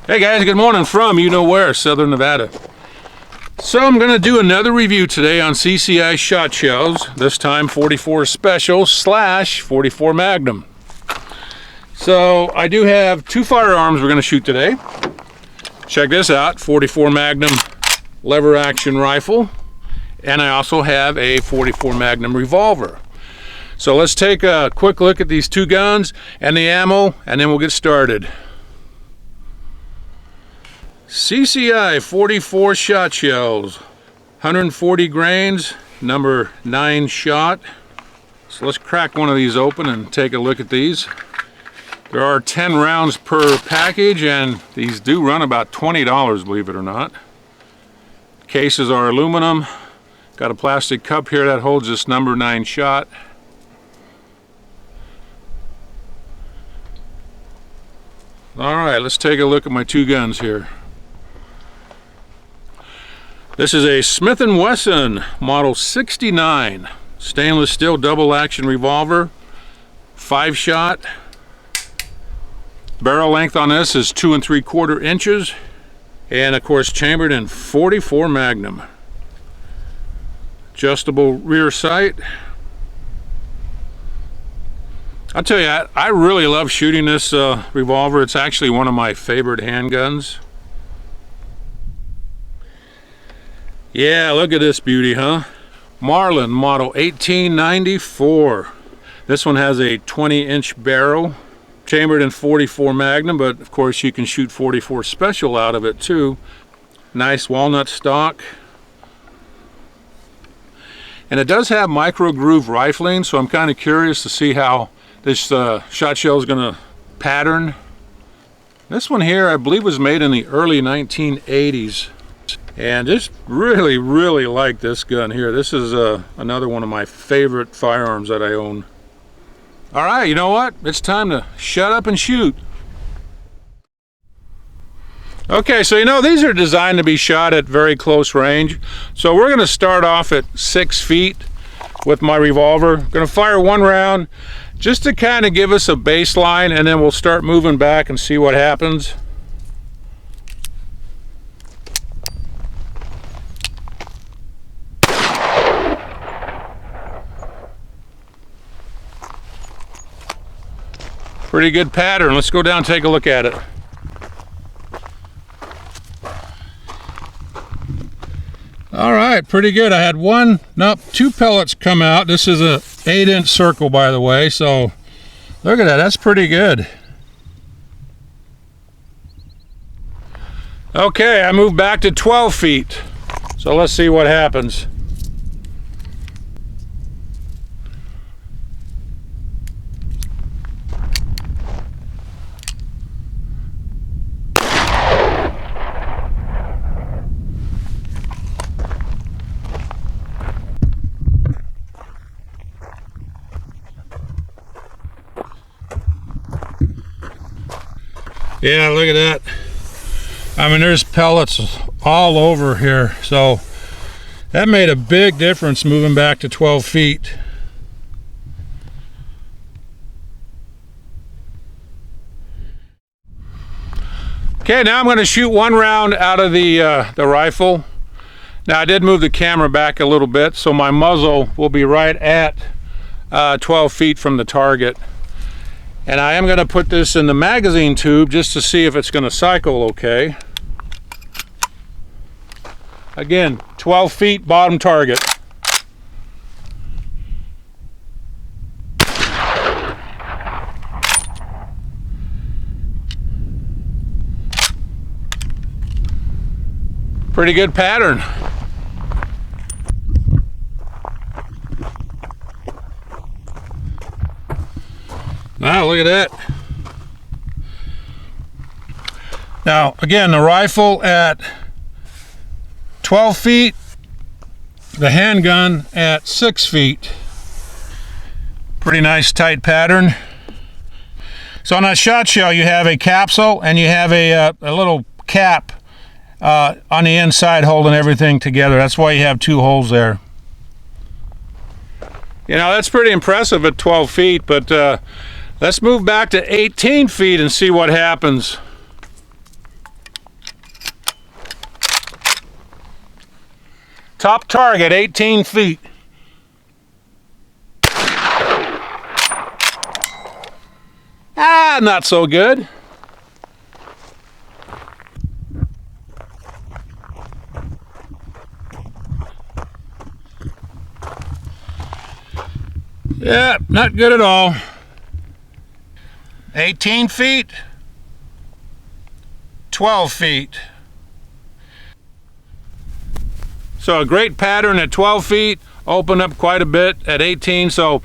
Hey guys, good morning from you know where, Southern Nevada. So I'm going to do another review today on CCI Shotshells, this time 44 Special / 44 Magnum. So I do have two firearms we're going to shoot today. Check this out, 44 Magnum lever action rifle, and I also have a 44 Magnum revolver. So let's take a quick look at these two guns and the ammo, and then we'll get started. CCI 44 Shotshells, 140 grains, number 9 shot. So let's crack one of these open and take a look at these. There are 10 rounds per package, and these do run about $20, believe it or not. Cases are aluminum. Got a plastic cup here that holds this number 9 shot. Alright, let's take a look at my two guns here. This is a Smith & Wesson Model 69 stainless steel double action revolver, 5 shot. Barrel length on this is 2 3/4 inches, and of course chambered in 44 Magnum. Adjustable rear sight. I'll tell you, I really love shooting this revolver. It's actually one of my favorite handguns. Yeah, look at this beauty, huh? Marlin Model 1894. This one has a 20-inch barrel, chambered in 44 Magnum, but of course you can shoot 44 Special out of it too. Nice walnut stock. And it does have micro groove rifling, so I'm kind of curious to see how this shot shell is going to pattern. This one here I believe was made in the early 1980s. And just really like this gun here. This is another one of my favorite firearms that I own. Alright, you know what? It's time to shut up and shoot. Okay, so you know these are designed to be shot at very close range. So we're going to start off at 6 feet with my revolver. Going to fire one round just to kind of give us a baseline, and then we'll start moving back and see what happens. Pretty good pattern. Let's go down and take a look at it. All right, pretty good. I had two pellets come out. This is a 8-inch circle, by the way, so look at that. That's pretty good. Okay, I moved back to 12 feet. So let's see what happens. Yeah, look at that. I mean, there's pellets all over here, so that made a big difference moving back to 12 feet. Okay, now I'm going to shoot one round out of the rifle. Now I did move the camera back a little bit, so my muzzle will be right at 12 feet from the target. And I am going to put this in the magazine tube just to see if it's going to cycle okay. Again, 12 feet bottom target. Pretty good pattern. Wow, look at that. Now, again, the rifle at 12 feet, the handgun at 6 feet. Pretty nice tight pattern. So on that shot shell, you have a capsule and you have a little cap on the inside holding everything together. That's why you have 2 holes there. You know, that's pretty impressive at 12 feet, but let's move back to 18 feet and see what happens. Top target, 18 feet. Ah, not so good. Yeah, not good at all. 18 feet, 12 feet. So a great pattern at 12 feet, open up quite a bit at 18. So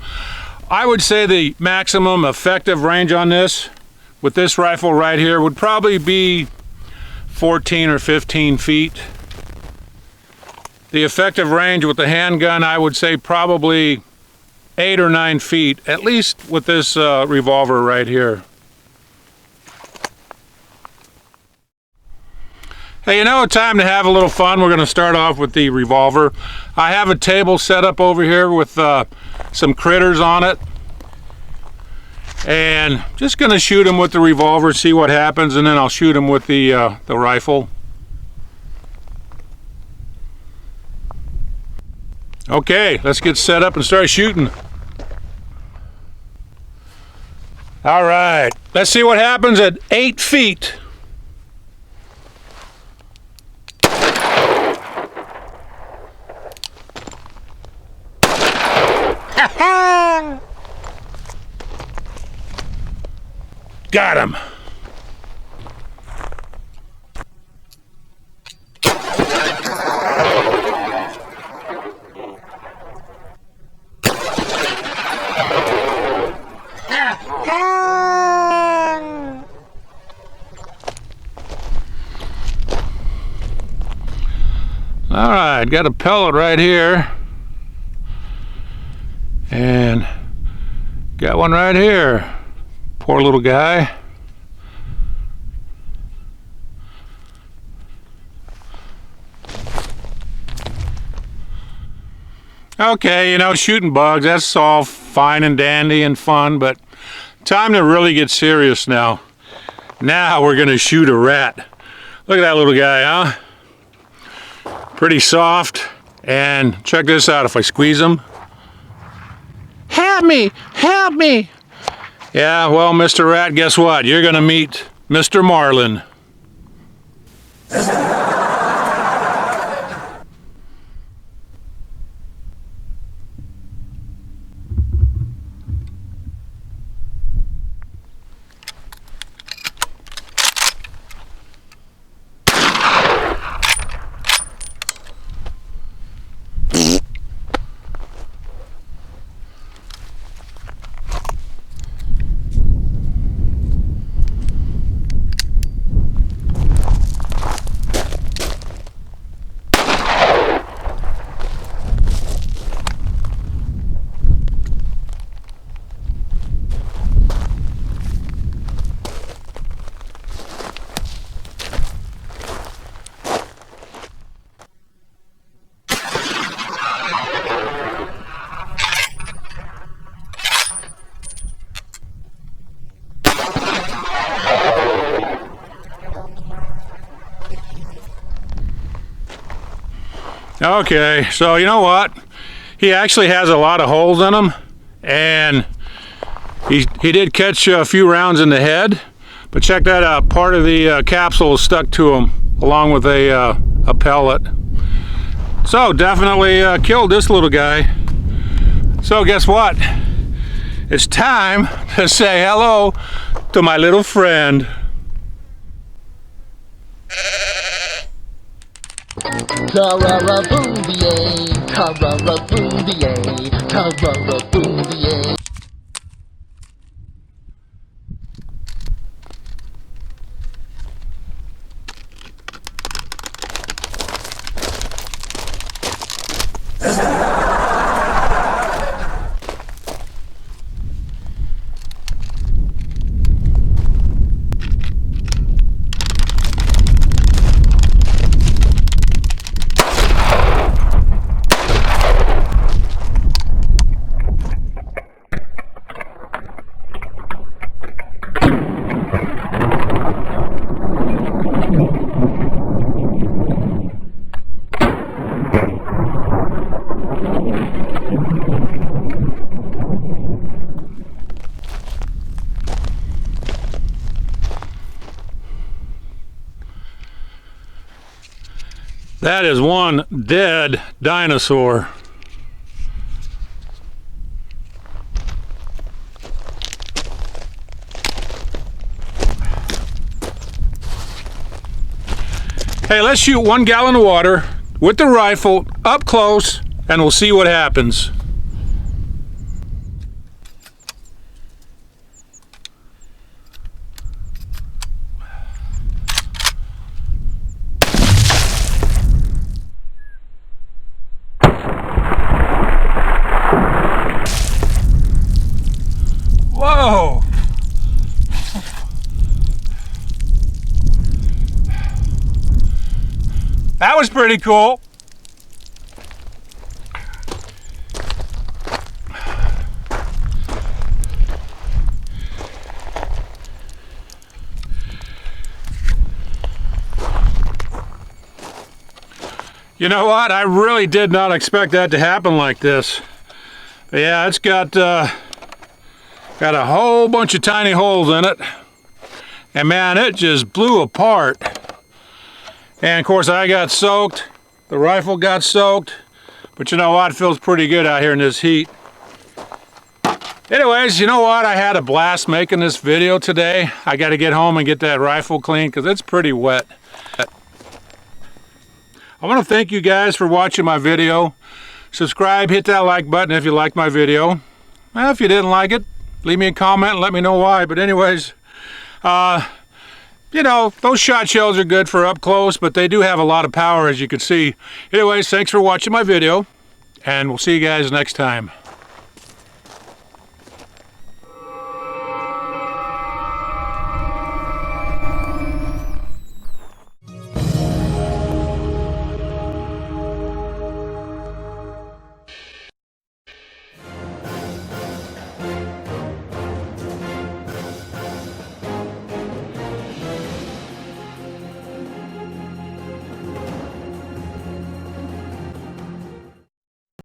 I would say the maximum effective range on this, with this rifle right here, would probably be 14 or 15 feet. The effective range with the handgun, I would say probably 8 or 9 feet, at least with this revolver right here. Hey, you know, it's time to have a little fun. We're going to start off with the revolver. I have a table set up over here with some critters on it. And just going to shoot them with the revolver, see what happens, and then I'll shoot them with the rifle. Okay, let's get set up and start shooting. All right, let's see what happens at 8 feet. Got him. All right, got a pellet right here. And got one right here. Poor little guy. Okay, you know, shooting bugs, that's all fine and dandy and fun, but time to really get serious now. Now we're gonna shoot a rat. Look at that little guy, huh? Pretty soft. And check this out, if I squeeze him. Help me! Help me! Yeah, well, Mr. Rat, guess what? You're gonna meet Mr. Marlin. Okay, so you know what? He actually has a lot of holes in him, and he did catch a few rounds in the head, but check that out. Part of the capsule is stuck to him, along with a pellet. So definitely killed this little guy. So guess what? It's time to say hello to my little friend. Ta-ra-ra-boom-de-ay, ta-ra-ra-boom-de-ay, ta-ra-ra-boom-de-ay. That is one dead dinosaur. Hey, let's shoot 1 gallon of water with the rifle up close and we'll see what happens. Whoa! That was pretty cool. You know what? I really did not expect that to happen like this. But yeah, it's got a whole bunch of tiny holes in it. And man, it just blew apart. And of course I got soaked, the rifle got soaked, but you know what, it feels pretty good out here in this heat. Anyways, you know what, I had a blast making this video today. I got to get home and get that rifle clean because it's pretty wet. I want to thank you guys for watching my video. Subscribe, hit that like button if you liked my video. Well, if you didn't like it, leave me a comment and let me know why. But anyways, you know, those shot shells are good for up close, but they do have a lot of power, as you can see. Anyways, thanks for watching my video, and we'll see you guys next time.